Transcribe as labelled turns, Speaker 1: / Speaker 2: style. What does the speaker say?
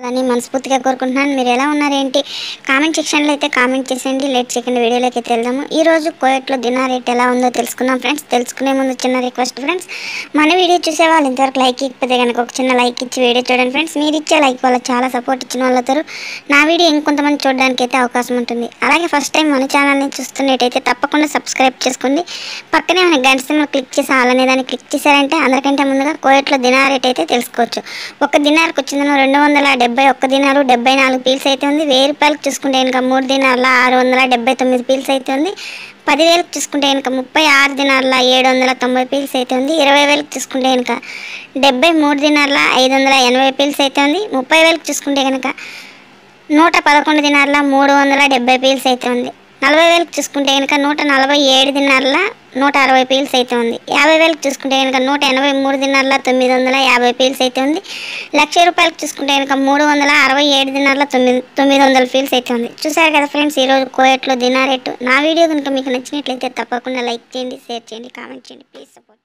Speaker 1: అలానే మనస్ఫూర్తిగా కోరుకుంటున్నాను. మీరు ఎలా ఉన్నారేంటి కామెంట్ సెక్షన్లో అయితే కామెంట్ చేసేయండి. లేట్ చేయకుండా వీడియోలోకి అయితే వెళ్దాము. ఈరోజు కోయట్లో దినార్ రేట్ ఎలా ఉందో తెలుసుకుందాం ఫ్రెండ్స్. తెలుసుకునే ముందు చిన్న రిక్వెస్ట్ ఫ్రెండ్స్, మన వీడియో చూసే వాళ్ళు ఇంతవరకు లైక్ ఇకపోతే కనుక ఒక చిన్న లైక్ ఇచ్చి వీడియో చూడండి ఫ్రెండ్స్. మీరు ఇచ్చే లైక్ వల్ల చాలా సపోర్ట్ ఇచ్చిన వాళ్ళతో నా వీడియో ఇంకొంతమంది చూడడానికి అయితే అవకాశం ఉంటుంది. అలాగే ఫస్ట్ టైం మన ఛానల్ని చూస్తున్నట్టయితే తప్పకుండా సబ్స్క్రైబ్ చేసుకోండి. పక్కనే మన గంట సింబల్ క్లిక్ చేసి అలానే దాన్ని క్లిక్ చేశారంటే అందరికంటే ముందుగా కోయట్లో దినార్ రేట్ అయితే తెలుసుకోవచ్చు. ఒక దినార్కి వచ్చిందను 271 దినారు 74 పీల్స్ అయితే ఉంది. 1000 రూపాయలకు చూసుకుంటే కనుక 3 దినార్ల 679 పీల్స్ అయితే ఉంది. 10,000కి చూసుకుంటే కనుక 36 దినార్ల 790 పీల్స్ అయితే ఉంది. 20,000కి చూసుకుంటే కనుక 73 దినార్ల 580 పీల్స్ అయితే ఉంది. 30,000కి చూసుకుంటే కనుక 111 దినార్ల 370 పీల్స్ అయితే ఉంది. 40,000కి చూసుకుంటే కనుక 147 దినార్ల 160 పీల్స్ అయితే ఉంది. 50,000కి చూసుకుంటే కనుక 183 దినార్ల 950 పీల్స్ అయితే ఉంది. 1,00,000 రూపాయలకి చూసుకుంటే కనుక 367 దినార్ల 900 పీల్స్ అయితే ఉంది. చూసారు కదా ఫ్రెండ్స్, ఈరోజు కోయట్లో దినార్ రేటు. నా వీడియో కనుక మీకు నచ్చినట్లయితే తప్పకుండా లైక్ చేయండి, షేర్ చేయండి, కామెంట్ చేయండి. Please support.